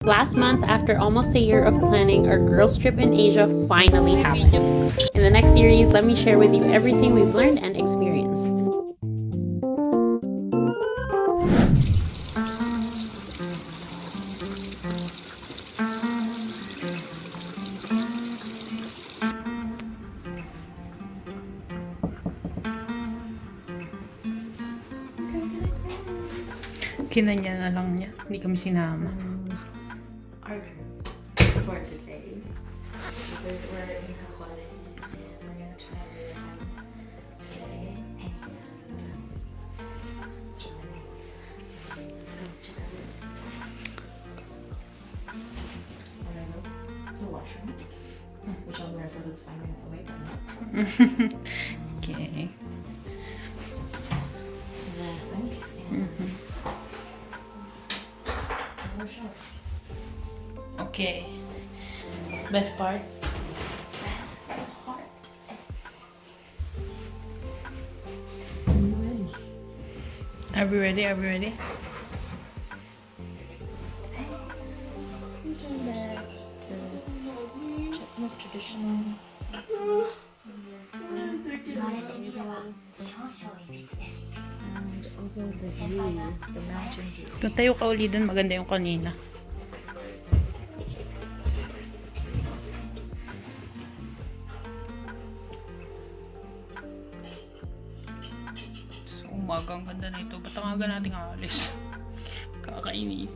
Last month, after almost a year of planning, our girls' trip in Asia finally happened. In the next series, let me share with you everything we've learned and experienced. Kinanya na lang niya. Hindi kami sinama. Our group for today. We're in Hakone and we're gonna try Ryokan today. And it's really nice. So let's go check out it. And then the washroom, which on the rest of it's 5 minutes away from it. Okay. The sink and the shower. Okay. Best part? Best part. Are we ready? Are we ready? Japanese traditional. 言われてみれば少々いびつです And also the 先 view, 輩が the 素早く mountains. 修正 Kung tayo ka uli dun, maganda yung kanina. So, umaga ang ganda na ito. Ba't ang aga nating alis? Kakainis.